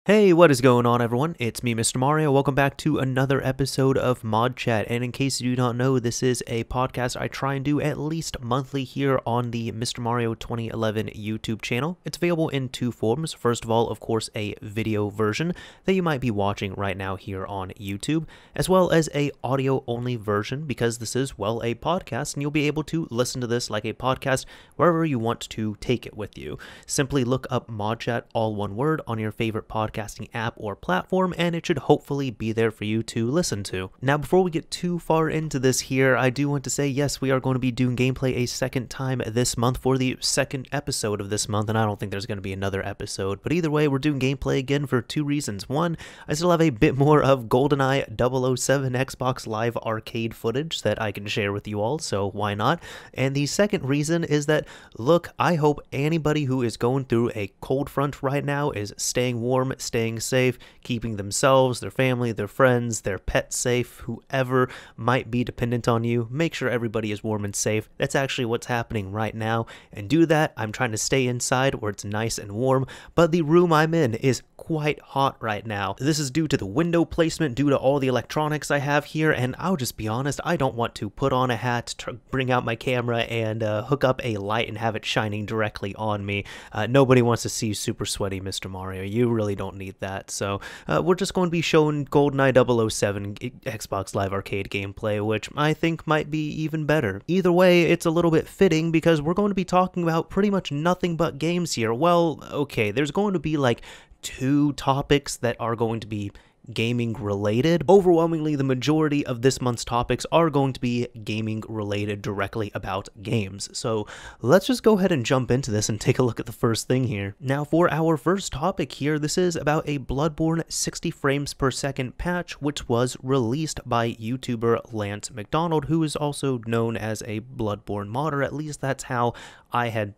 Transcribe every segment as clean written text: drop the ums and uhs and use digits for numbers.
Hey, what is going on, everyone? It's me, Mr. Mario. Welcome back to another episode of ModChat. And in case you do not know, this is a podcast I try and do at least monthly here on the Mr. Mario 2011 YouTube channel. It's available in two forms. First of all, of course, a video version that you might be watching right now here on YouTube, as well as a audio-only version because this is, well, a podcast, and you'll be able to listen to this like a podcast wherever you want to take it with you. Simply look up ModChat, all one word, on your favorite podcasting app or platform, and it should hopefully be there for you to listen to. Now, before we get too far into this here, I do want to say, yes, we are going to be doing gameplay a second time this month for the second episode of this month, and I don't think there's going to be another episode, but either way, we're doing gameplay again for two reasons. One, I still have a bit more of GoldenEye 007 Xbox Live Arcade footage that I can share with you all, so why not? And the second reason is that, look, I hope anybody who is going through a cold front right now is staying warm, staying safe, keeping themselves, their family, their friends, their pets safe, whoever might be dependent on you. Make sure everybody is warm and safe. That's actually what's happening right now. And do that. I'm trying to stay inside where it's nice and warm, but the room I'm in is quite hot right now. This is due to the window placement, due to all the electronics I have here, and I'll just be honest, I don't want to put on a hat, bring out my camera, and hook up a light and have it shining directly on me. Nobody wants to see super sweaty Mr. Mario. You really don't need that. So we're just going to be showing GoldenEye 007 Xbox Live Arcade gameplay, which I think might be even better. Either way, it's a little bit fitting because we're going to be talking about pretty much nothing but games here. Well, okay, there's going to be like two topics that are going to be gaming related. Overwhelmingly, the majority of this month's topics are going to be gaming related directly about games. So let's just go ahead and jump into this and take a look at the first thing here. Now, for our first topic here, this is about a Bloodborne 60 frames per second patch, which was released by YouTuber Lance McDonald, who is also known as a Bloodborne modder. At least that's how I had,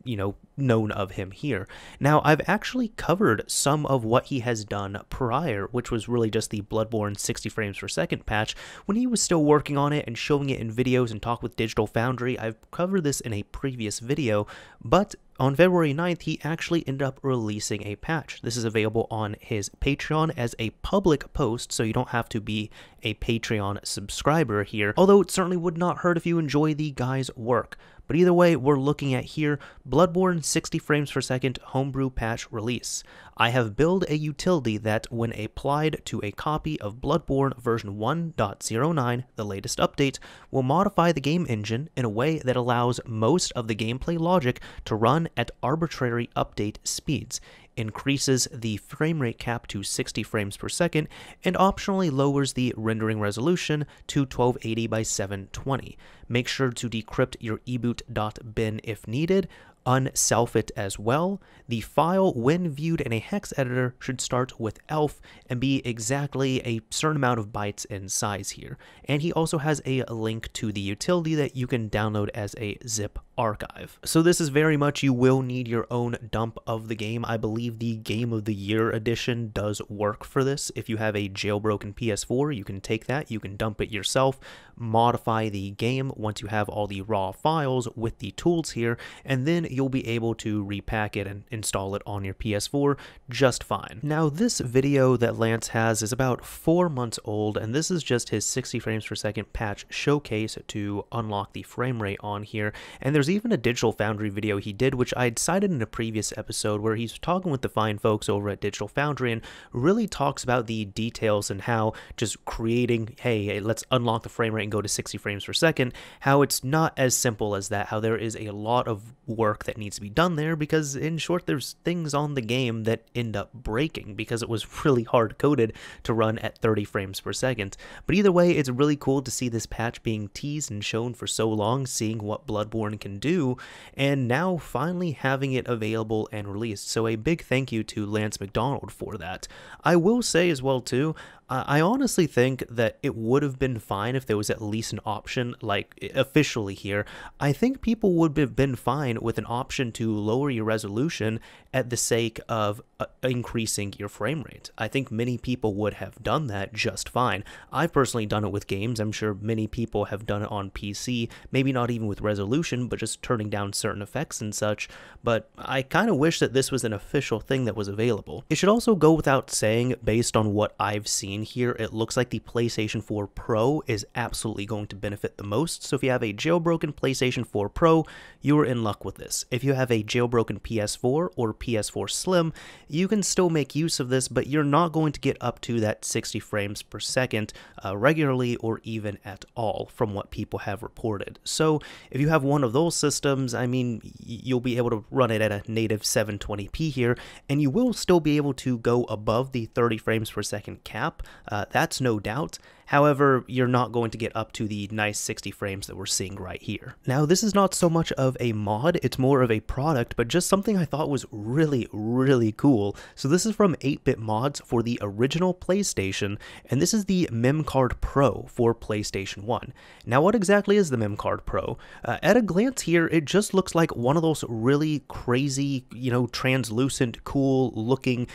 known of him here. Now, I've actually covered some of what he has done prior, which was really just the Bloodborne 60 frames per second patch. When he was still working on it and showing it in videos and talk with Digital Foundry, I've covered this in a previous video, but on February 9th, he actually ended up releasing a patch. This is available on his Patreon as a public post, so you don't have to be a Patreon subscriber here, although it certainly would not hurt if you enjoy the guy's work. But either way, we're looking at here, Bloodborne 60 frames per second homebrew patch release. I have built a utility that, when applied to a copy of Bloodborne version 1.09, the latest update, will modify the game engine in a way that allows most of the gameplay logic to run at arbitrary update speeds, increases the frame rate cap to 60 frames per second, and optionally lowers the rendering resolution to 1280 by 720. Make sure to decrypt your eboot.bin if needed. Unself it as well. The file, when viewed in a hex editor, should start with ELF and be exactly a certain amount of bytes in size here. And he also has a link to the utility that you can download as a zip archive. So this is very much, you will need your own dump of the game. I believe the Game of the Year edition does work for this. If you have a jailbroken PS4, you can take that, you can dump it yourself, modify the game once you have all the raw files with the tools here, and then you'll be able to repack it and install it on your PS4 just fine. Now, this video that Lance has is about 4 months old, and this is just his 60 frames per second patch showcase to unlock the frame rate on here. And there's even a Digital Foundry video he did, which I'd cited in a previous episode, where he's talking with the fine folks over at Digital Foundry and really talks about the details and how just creating, hey, let's unlock the frame rate and go to 60 frames per second, how it's not as simple as that, how there is a lot of work that needs to be done there, because in short, there's things on the game that end up breaking because it was really hard coded to run at 30 frames per second. But either way, it's really cool to see this patch being teased and shown for so long, seeing what Bloodborne can do, and now finally having it available and released. So a big thank you to Lance McDonald for that. I will say as well too, I honestly think that it would have been fine if there was at least an option, like officially here. I think people would have been fine with an option to lower your resolution at the sake of increasing your frame rate. I think many people would have done that just fine. I've personally done it with games. I'm sure many people have done it on PC, maybe not even with resolution, but just turning down certain effects and such. But I kind of wish that this was an official thing that was available. It should also go without saying, based on what I've seen here, it looks like the PlayStation 4 Pro is absolutely going to benefit the most. So if you have a jailbroken PlayStation 4 Pro, you are in luck with this. If you have a jailbroken PS4 or PS4 Slim, you can still make use of this, but you're not going to get up to that 60 frames per second regularly or even at all from what people have reported. So if you have one of those systems, I mean, you'll be able to run it at a native 720p here, and you will still be able to go above the 30 frames per second cap. That's no doubt. However, you're not going to get up to the nice 60 frames that we're seeing right here. Now, this is not so much of a mod, it's more of a product, but just something I thought was really, really cool. So this is from 8-Bit Mods for the original PlayStation, and this is the MemCard PRO for PlayStation 1. Now, what exactly is the MemCard PRO? At a glance here, it just looks like one of those really crazy, translucent, cool-looking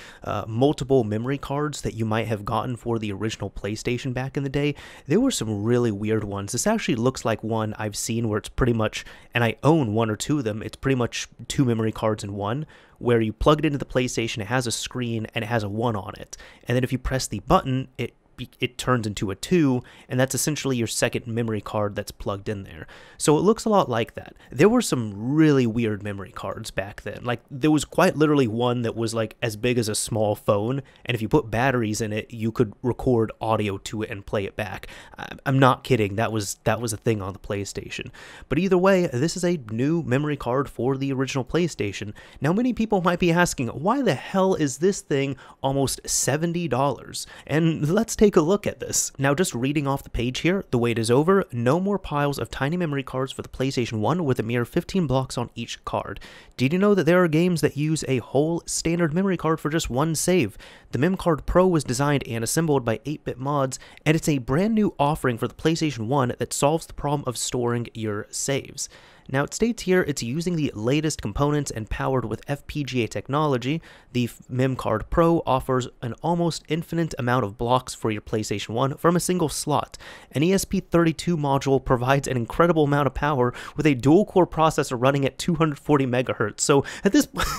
multiple memory cards that you might have gotten for the original PlayStation back in the day. There were some really weird ones. This actually looks like one I've seen where it's pretty much, and I own one or two of them, it's pretty much 2 memory cards in one, where you plug it into the PlayStation, it has a screen, and it has a 1 on it. And then if you press the button, it turns into a 2, and that's essentially your second memory card that's plugged in there. So it looks a lot like that. There were some really weird memory cards back then. Like, there was quite literally one that was like as big as a small phone, and if you put batteries in it, you could record audio to it and play it back. I'm not kidding, that was a thing on the PlayStation. But either way, this is a new memory card for the original PlayStation. Now, many people might be asking, why the hell is this thing almost $70? And let's take a look at this. Now, just reading off the page here, the wait is over. No more piles of tiny memory cards for the PlayStation 1 with a mere 15 blocks on each card. Did you know that there are games that use a whole standard memory card for just one save? The MemCard PRO was designed and assembled by 8-Bit Mods, and it's a brand new offering for the PlayStation 1 that solves the problem of storing your saves. Now, it states here it's using the latest components and powered with FPGA technology. The MemCard PRO offers an almost infinite amount of blocks for your PlayStation 1 from a single slot. An ESP32 module provides an incredible amount of power with a dual-core processor running at 240 megahertz. So at this point,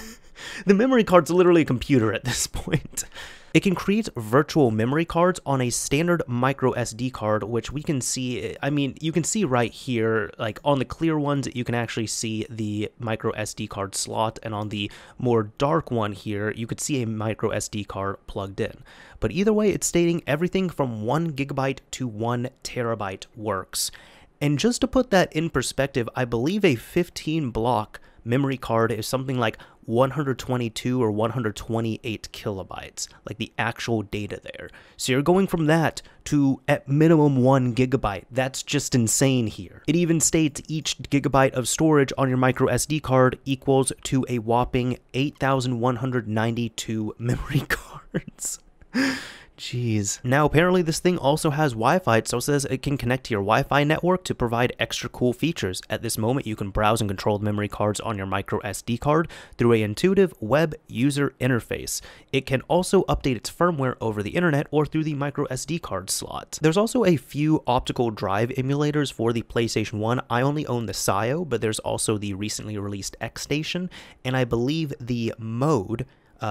the memory card's literally a computer at this point. It can create virtual memory cards on a standard micro SD card, which we can see, I mean, you can see right here, like on the clear ones, you can actually see the micro SD card slot, and on the more dark one here, you could see a micro SD card plugged in. But either way, it's stating everything from 1 gigabyte to 1 terabyte works. And just to put that in perspective, I believe a 15 block memory card is something like 122 or 128 kilobytes, like the actual data there. So you're going from that to at minimum 1 gigabyte. That's just insane here. It even states each gigabyte of storage on your micro SD card equals to a whopping 8,192 memory cards. Jeez. Now, apparently this thing also has Wi-Fi, so it says it can connect to your Wi-Fi network to provide extra cool features. At this moment, you can browse and control the memory cards on your micro SD card through an intuitive web user interface. It can also update its firmware over the internet or through the micro SD card slot. There's also a few optical drive emulators for the PlayStation 1. I only own the SIO, but there's also the recently released X-Station, and I believe the Mode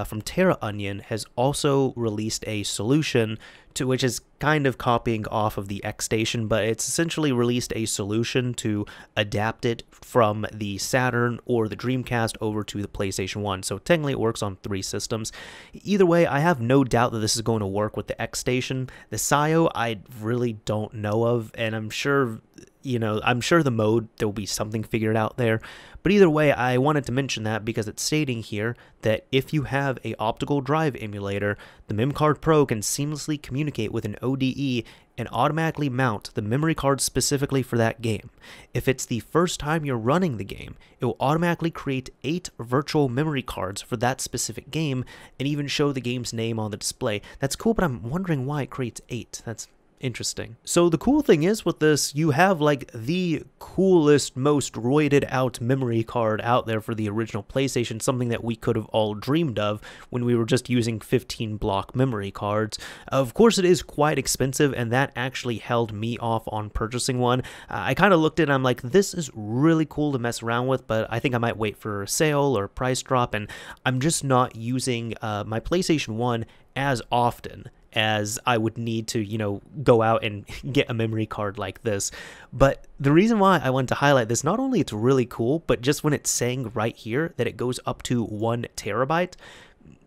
from Terra Onion has also released a solution to which is kind of copying off of the X-Station, but it's essentially released a solution to adapt it from the Saturn or the Dreamcast over to the PlayStation 1. So technically it works on 3 systems. Either way, I have no doubt that this is going to work with the X-Station. The SIO, I really don't know of, and I'm sure the Mode, there will be something figured out there. But either way, I wanted to mention that because it's stating here that if you have a optical drive emulator, the MemCard PRO can seamlessly communicate with an ODE and automatically mount the memory card specifically for that game. If it's the first time you're running the game, it will automatically create 8 virtual memory cards for that specific game and even show the game's name on the display. That's cool, but I'm wondering why it creates 8. That's Interesting. So the cool thing is with this, you have like the coolest, most roided out memory card out there for the original PlayStation, something that we could have all dreamed of when we were just using 15 block memory cards. Of course, it is quite expensive, and that actually held me off on purchasing one. I kind of looked at it and I'm like, this is really cool to mess around with, but I think I might wait for a sale or a price drop, and I'm just not using my PlayStation 1 as often as I would need to, go out and get a memory card like this. But the reason why I wanted to highlight this, not only it's really cool, but just when it's saying right here that it goes up to 1 terabyte,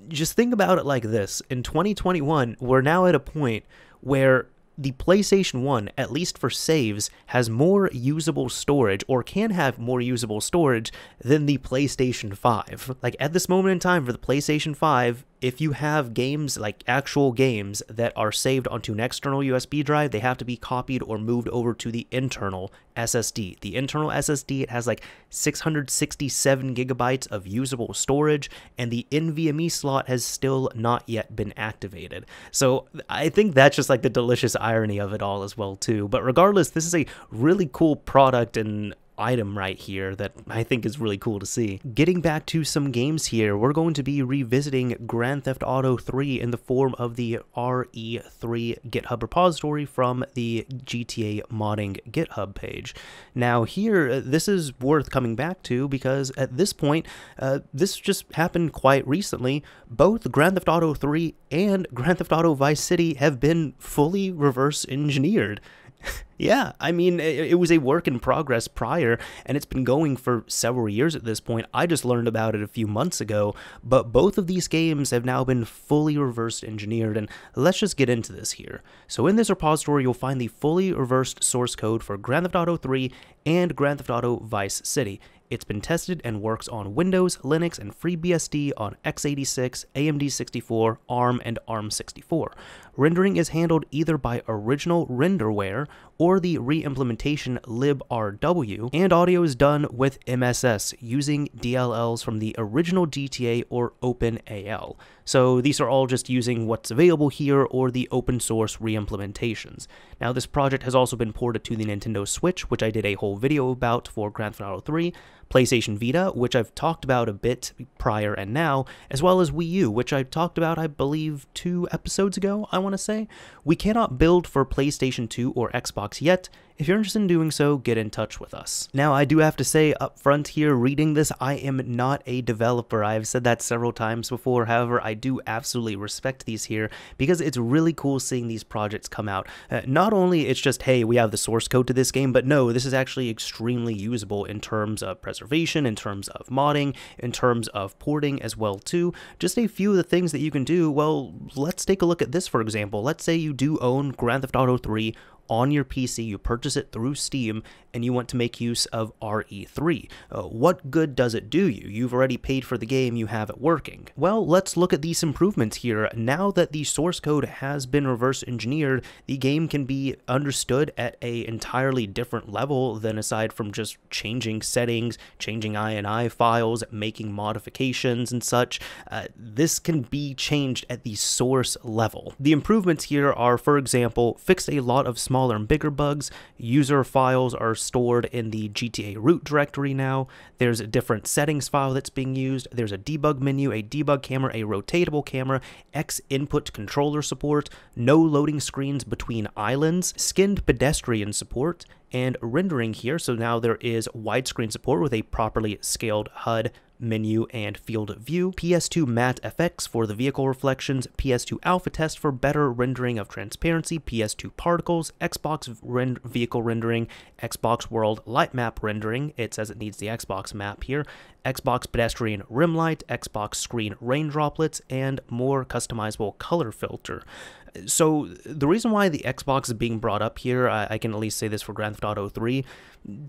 just think about it like this. In 2021, we're now at a point where the PlayStation 1, at least for saves, has more usable storage, or can have more usable storage, than the PlayStation 5. Like, at this moment in time for the PlayStation 5, if you have games, like actual games, that are saved onto an external USB drive, they have to be copied or moved over to the internal SSD. The internal SSD, it has like 667 gigabytes of usable storage, and the NVMe slot has still not yet been activated. So I think that's just like the delicious irony of it all as well too. But regardless, this is a really cool product and item right here that I think is really cool to see. Getting back to some games here, we're going to be revisiting Grand Theft Auto 3 in the form of the RE3 GitHub repository from the GTA modding GitHub page. Now here, this is worth coming back to because at this point, this just happened quite recently. Both Grand Theft Auto 3 and Grand Theft Auto Vice City have been fully reverse engineered. Yeah, I mean, it was a work in progress prior, and it's been going for several years at this point. I just learned about it a few months ago, but both of these games have now been fully reverse engineered, and let's just get into this here. So in this repository, you'll find the fully reversed source code for Grand Theft Auto 3 and Grand Theft Auto Vice City. It's been tested and works on Windows, Linux, and FreeBSD on x86, AMD 64, ARM, and ARM 64. Rendering is handled either by original renderware or the re-implementation librw, and audio is done with MSS using DLLs from the original GTA or OpenAL. So these are all just using what's available here or the open source re-implementations. Now this project has also been ported to the Nintendo Switch, which I did a whole video about for Grand Theft Auto 3, PlayStation Vita, which I've talked about a bit prior and now, as well as Wii U, which I talked about, I believe, 2 episodes ago, I want to say. We cannot build for PlayStation 2 or Xbox yet. If you're interested in doing so, get in touch with us. Now, I do have to say up front here, reading this, I am not a developer. I've said that several times before. However, I do absolutely respect these here because it's really cool seeing these projects come out. Not only it's just, hey, we have the source code to this game, but no, this is actually extremely usable in terms of preservation, in terms of modding, in terms of porting as well too. Just a few of the things that you can do. Well, let's take a look at this, for example. Let's say you do own Grand Theft Auto 3 on your PC, you purchase it through Steam, and you want to make use of RE3. What good does it do you? You've already paid for the game, you have it working. Well, let's look at these improvements here. Now that the source code has been reverse engineered, the game can be understood at an entirely different level than aside from just changing settings, changing INI files, making modifications and such. This can be changed at the source level. The improvements here are, for example, fixed a lot of smaller and bigger bugs. User files are stored in the GTA root directory now. There's a different settings file that's being used. There's a debug menu, a debug camera, a rotatable camera, X input controller support, no loading screens between islands, skinned pedestrian support, and rendering here. So now there is widescreen support with a properly scaled HUD, menu, and field of view, PS2 matte FX for the vehicle reflections, PS2 alpha test for better rendering of transparency, PS2 particles, Xbox vehicle rendering, Xbox world light map rendering, it says it needs the Xbox map here, Xbox pedestrian rim light, Xbox screen rain droplets, and more customizable color filter. So the reason why the Xbox is being brought up here, I can at least say this for Grand Theft Auto 3,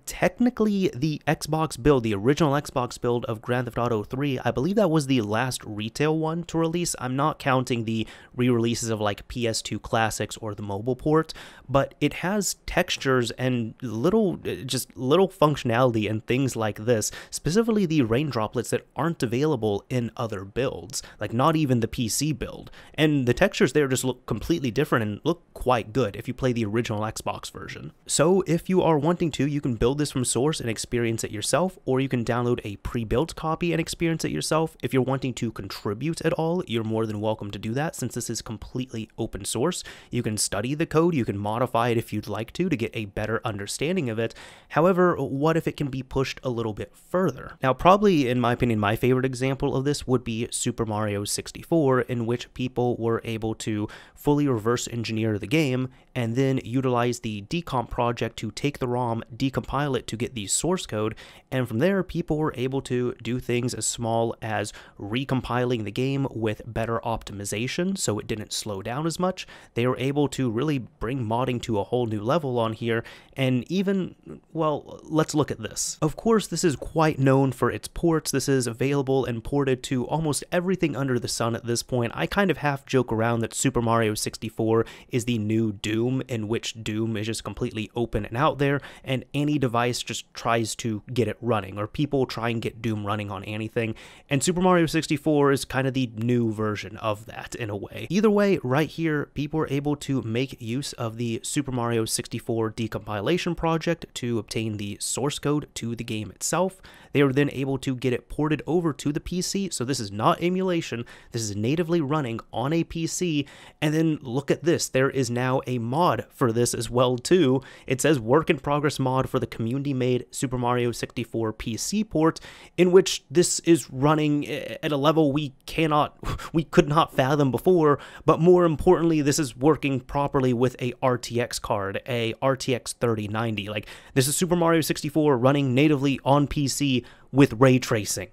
technically the Xbox build, the original Xbox build of Grand Theft Auto 3, I believe that was the last retail one to release. I'm not counting the re-releases of like PS2 Classics or the mobile port, but it has textures and little functionality and things like this, specifically the see rain droplets that aren't available in other builds, like not even the PC build. And the textures there just look completely different and look quite good if you play the original Xbox version. So if you are wanting to, you can build this from source and experience it yourself, or you can download a pre-built copy and experience it yourself. If you're wanting to contribute at all, you're more than welcome to do that, since this is completely open source. You can study the code, you can modify it if you'd like to get a better understanding of it. However, what if it can be pushed a little bit further? Now, probably, in my opinion, my favorite example of this would be Super Mario 64, in which people were able to fully reverse engineer the game and then utilize the decomp project to take the ROM, decompile it to get the source code, and from there people were able to do things as small as recompiling the game with better optimization so it didn't slow down as much. They were able to really bring modding to a whole new level on here, and even, well, let's look at this. Of course, this is quite known for its ports. This is available and ported to almost everything under the sun at this point. I kind of half joke around that Super Mario 64 is the new Doom, in which Doom is just completely open and out there, and any device just tries to get it running, or people try and get Doom running on anything, and Super Mario 64 is kind of the new version of that in a way. Either way, right here, people were able to make use of the Super Mario 64 decompilation project to obtain the source code to the game itself. They were then able to get it ported over to the PC, so this is not emulation, this is natively running on a PC, and then look at this, there is now a mod for this as well too. It says work in progress mod for the community-made Super Mario 64 PC port, in which this is running at a level we could not fathom before, but more importantly, this is working properly with a RTX card, a RTX 3090. Like, this is Super Mario 64 running natively on PC with ray tracing.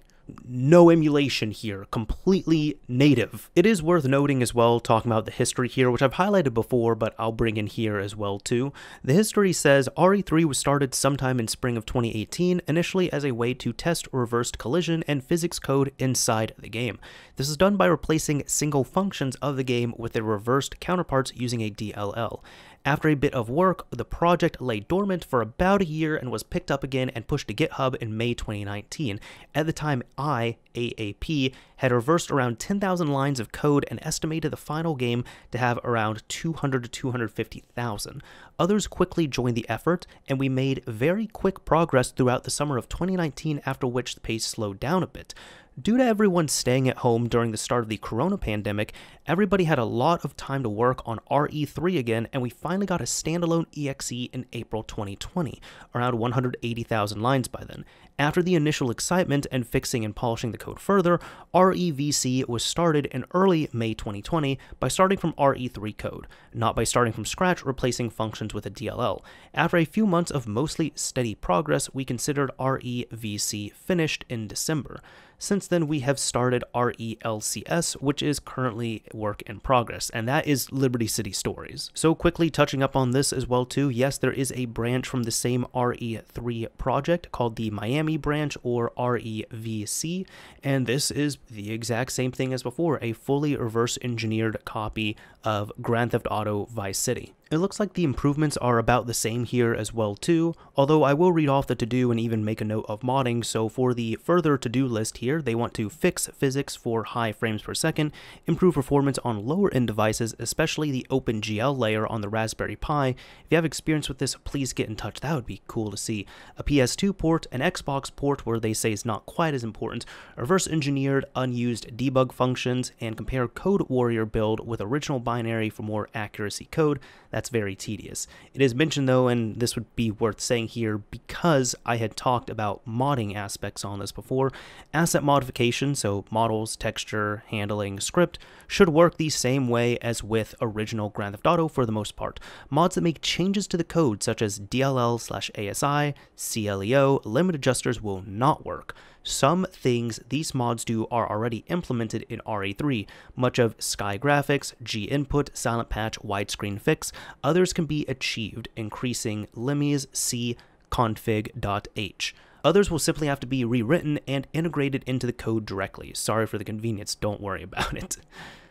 No emulation here, completely native. It is worth noting as well, talking about the history here, which I've highlighted before, but I'll bring in here as well too. The history says RE3 was started sometime in spring of 2018, initially as a way to test reversed collision and physics code inside the game. This is done by replacing single functions of the game with their reversed counterparts using a DLL. After a bit of work, the project lay dormant for about a year and was picked up again and pushed to GitHub in May 2019. At the time, AAP, had reversed around 10,000 lines of code and estimated the final game to have around 200 to 250,000. Others quickly joined the effort, and we made very quick progress throughout the summer of 2019, after which the pace slowed down a bit. Due to everyone staying at home during the start of the corona pandemic, everybody had a lot of time to work on RE3 again, and we finally got a standalone EXE in April 2020, around 180,000 lines by then. After the initial excitement and fixing and polishing the code further, reVC was started in early May 2020 by starting from RE3 code, not by starting from scratch replacing functions with a DLL. After a few months of mostly steady progress, we considered reVC finished in December. Since then, we have started RELCS, which is currently work in progress, and that is Liberty City Stories. So quickly touching up on this as well too, yes, there is a branch from the same RE3 project called the Miami branch, or reVC, and this is the exact same thing as before, a fully reverse engineered copy of Grand Theft Auto Vice City. It looks like the improvements are about the same here as well too, although I will read off the to-do and even make a note of modding. So for the further to-do list here, they want to fix physics for high frames per second, improve performance on lower end devices, especially the OpenGL layer on the Raspberry Pi. If you have experience with this, please get in touch, that would be cool to see. A PS2 port, an Xbox port where they say is not quite as important, reverse engineered unused debug functions, and compare Code Warrior build with original binary for more accuracy code. That's very tedious. It is mentioned though, and this would be worth saying here because I had talked about modding aspects on this before, asset modification, so models, texture, handling, script, should work the same way as with original Grand Theft Auto for the most part. Mods that make changes to the code such as DLL/ASI, CLEO, limit adjusters will not work. Some things these mods do are already implemented in RE3, much of Sky Graphics, G-Input, Silent Patch, Widescreen Fix. Others can be achieved, increasing Limmy's C config.h. Others will simply have to be rewritten and integrated into the code directly. Sorry for the convenience, don't worry about it.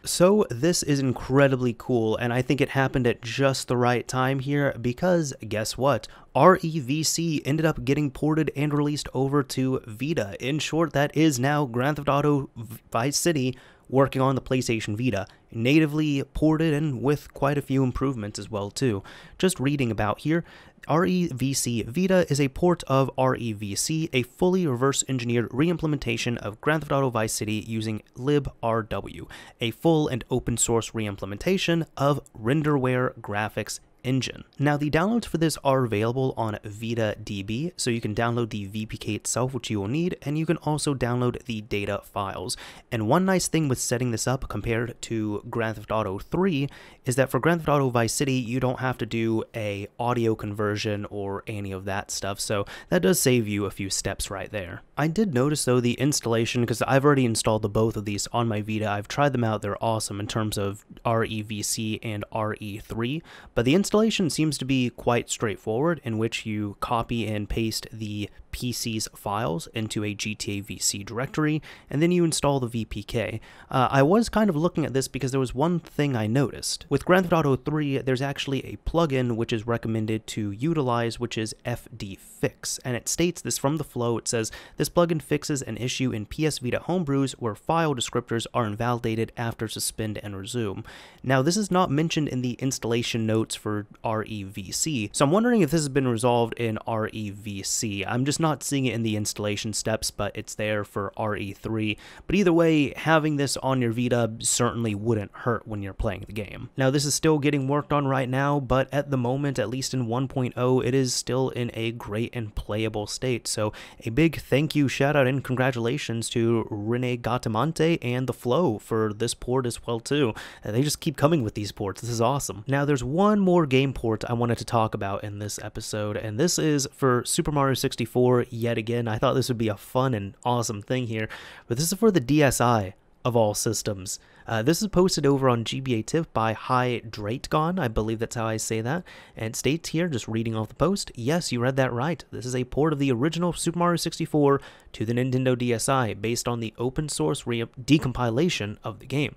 So this is incredibly cool, and I think it happened at just the right time here because guess what? reVC ended up getting ported and released over to Vita. In short, that is now Grand Theft Auto Vice City working on the PlayStation Vita, natively ported and with quite a few improvements as well too. Just reading about here, reVC-vita is a port of reVC, a fully reverse-engineered reimplementation of Grand Theft Auto Vice City using librw, a full and open-source reimplementation of renderware graphics engine. Now, the downloads for this are available on VitaDB, so you can download the VPK itself, which you will need, and you can also download the data files. And one nice thing with setting this up compared to Grand Theft Auto 3 is that for Grand Theft Auto Vice City, you don't have to do a audio conversion or any of that stuff, so that does save you a few steps right there. I did notice, though, the installation, because I've already installed the both of these on my Vita. I've tried them out. They're awesome in terms of reVC and RE3, but the installation seems to be quite straightforward, in which you copy and paste the PC's files into a GTA VC directory, and then you install the VPK. I was kind of looking at this because there was one thing I noticed. With Grand Theft Auto 3, there's actually a plugin which is recommended to utilize, which is FDFix, and it states this from the flow. It says, this plugin fixes an issue in PS Vita homebrews where file descriptors are invalidated after suspend and resume. Now, this is not mentioned in the installation notes for reVC, so I'm wondering if this has been resolved in reVC. I'm just not seeing it in the installation steps, but it's there for RE3. But either way, having this on your Vita certainly wouldn't hurt when you're playing the game. Now, this is still getting worked on right now, but at the moment, at least in 1.0, it is still in a great and playable state. So a big thank you, shout out, and congratulations to Rene Gattamonte and The Flow for this port as well too. They just keep coming with these ports. This is awesome. Now, there's one more game port I wanted to talk about in this episode, and this is for Super Mario 64 yet again. I thought this would be a fun and awesome thing here, but this is for the DSi of all systems. This is posted over on GBA Tip by Hydrategon, I believe that's how I say that, and it states here, just reading off the post, yes, you read that right. This is a port of the original Super Mario 64 to the Nintendo DSi based on the open source decompilation of the game.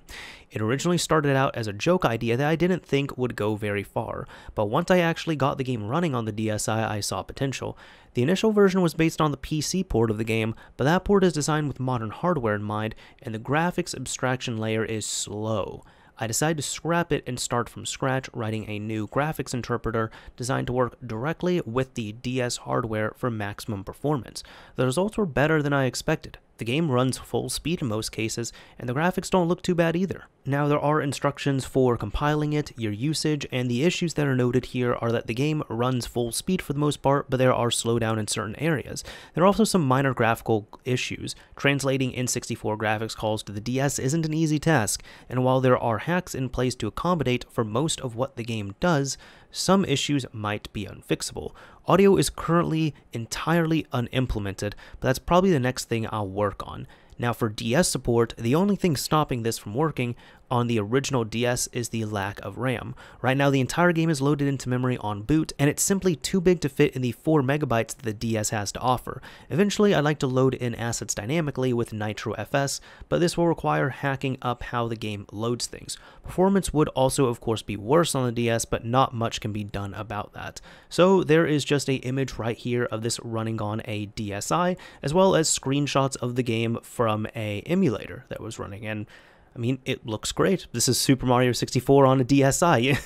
It originally started out as a joke idea that I didn't think would go very far, but once I actually got the game running on the DSi, I saw potential. The initial version was based on the PC port of the game, but that port is designed with modern hardware in mind, and the graphics abstraction layer is slow. I decided to scrap it and start from scratch, writing a new graphics interpreter designed to work directly with the DS hardware for maximum performance. The results were better than I expected. The game runs full speed in most cases, and the graphics don't look too bad either. Now, there are instructions for compiling it, your usage, and the issues that are noted here are that the game runs full speed for the most part, but there are slowdown in certain areas. There are also some minor graphical issues. Translating N64 graphics calls to the DS isn't an easy task, and while there are hacks in place to accommodate for most of what the game does, some issues might be unfixable. Audio is currently entirely unimplemented, but that's probably the next thing I'll work on. Now, for DS support, the only thing stopping this from working on the original DS is the lack of RAM. Right now, the entire game is loaded into memory on boot, and it's simply too big to fit in the 4 megabytes that the DS has to offer. Eventually, I'd like to load in assets dynamically with Nitro FS, but this will require hacking up how the game loads things. Performance would also, of course, be worse on the DS, but not much can be done about that. So there is just an image right here of this running on a DSi, as well as screenshots of the game from a emulator that was running, and I mean, it looks great. This is Super Mario 64 on a DSi.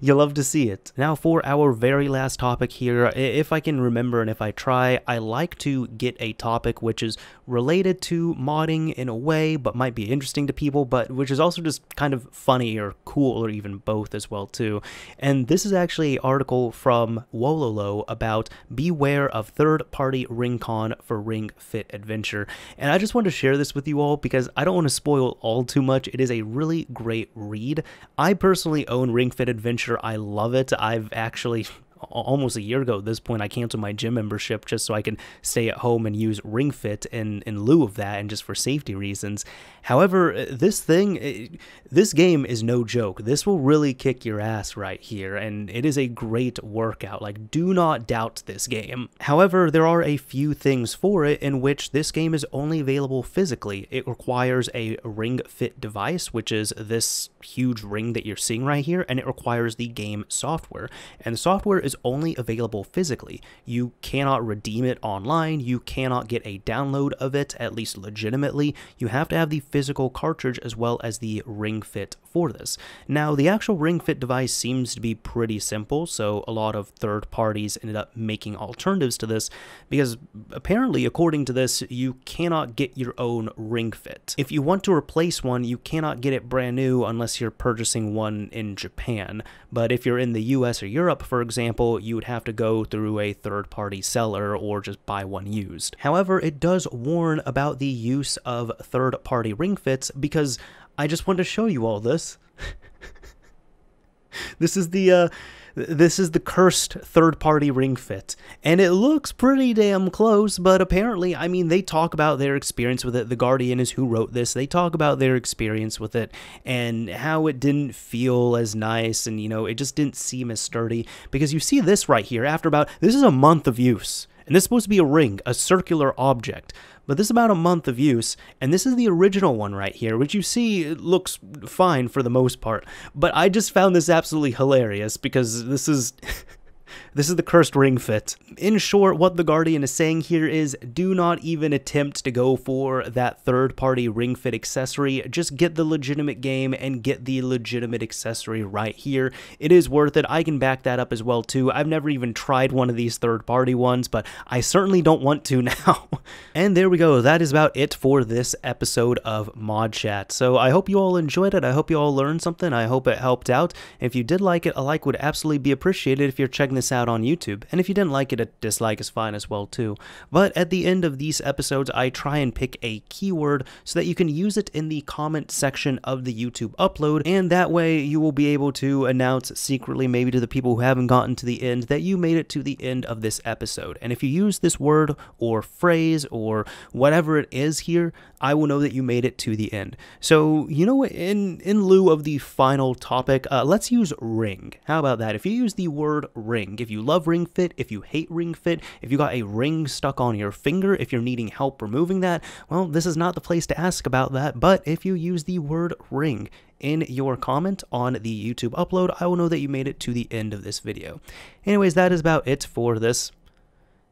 You'll love to see it. Now, for our very last topic here, if I can remember and if I try, I like to get a topic which is related to modding in a way, but might be interesting to people, but which is also just kind of funny or cool or even both as well too. And this is actually an article from Wololo about beware of third-party ring-con for Ring Fit Adventure. And I just wanted to share this with you all because I don't want to spoil all too much. It is a really great read. I personally own Ring Fit Adventure. I love it. I've actually almost a year ago at this point, I canceled my gym membership just so I can stay at home and use Ring Fit in lieu of that, and just for safety reasons. However, this game is no joke. This will really kick your ass right here, and it is a great workout. Like, do not doubt this game. However, there are a few things for it in which this game is only available physically. It requires a Ring Fit device, which is this huge ring that you're seeing right here, and it requires the game software. And the software is only available physically. You cannot redeem it online. You cannot get a download of it, at least legitimately. You have to have the physical cartridge as well as the Ring Fit for this. Now, the actual Ring Fit device seems to be pretty simple, so a lot of third parties ended up making alternatives to this, because apparently, according to this, you cannot get your own Ring Fit. If you want to replace one, you cannot get it brand new unless you're purchasing one in Japan. But if you're in the US or Europe, for example, you would have to go through a third-party seller or just buy one used. However, it does warn about the use of third-party Ring Fits, because I just want to show you all this. This is the cursed third-party Ring Fit, and it looks pretty damn close, but apparently, I mean, they talk about their experience with it. The Guardian is who wrote this. They talk about their experience with it and how it didn't feel as nice, and, you know, it just didn't seem as sturdy, because you see this right here after this is a month of use, and this is supposed to be a ring, a circular object. But this is about a month of use, and this is the original one right here, which you see looks fine for the most part. But I just found this absolutely hilarious, because this is this is the cursed Ring Fit. In short, what the Guardian is saying here is, do not even attempt to go for that third-party Ring Fit accessory. Just get the legitimate game and get the legitimate accessory right here. It is worth it. I can back that up as well too. I've never even tried one of these third-party ones, but I certainly don't want to now. And there we go. That is about it for this episode of ModChat. So I hope you all enjoyed it. I hope you all learned something. I hope it helped out. If you did like it, a like would absolutely be appreciated if you're checking this out on YouTube. And if you didn't like it, a dislike is fine as well too. But at the end of these episodes, I try and pick a keyword so that you can use it in the comment section of the YouTube upload, and that way you will be able to announce secretly, maybe to the people who haven't gotten to the end, that you made it to the end of this episode. And if you use this word or phrase or whatever it is here, I will know that you made it to the end. So, you know, in lieu of the final topic, let's use ring. How about that? If you use the word ring, if you love Ring Fit, if you hate Ring Fit, if you got a ring stuck on your finger, if you're needing help removing that, well, this is not the place to ask about that. But if you use the word ring in your comment on the YouTube upload, I will know that you made it to the end of this video. Anyways, that is about it for this.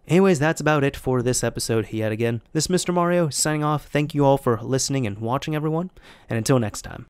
That's about it for this episode yet again. This is Mr. Mario signing off. Thank you all for listening and watching, everyone, and until next time.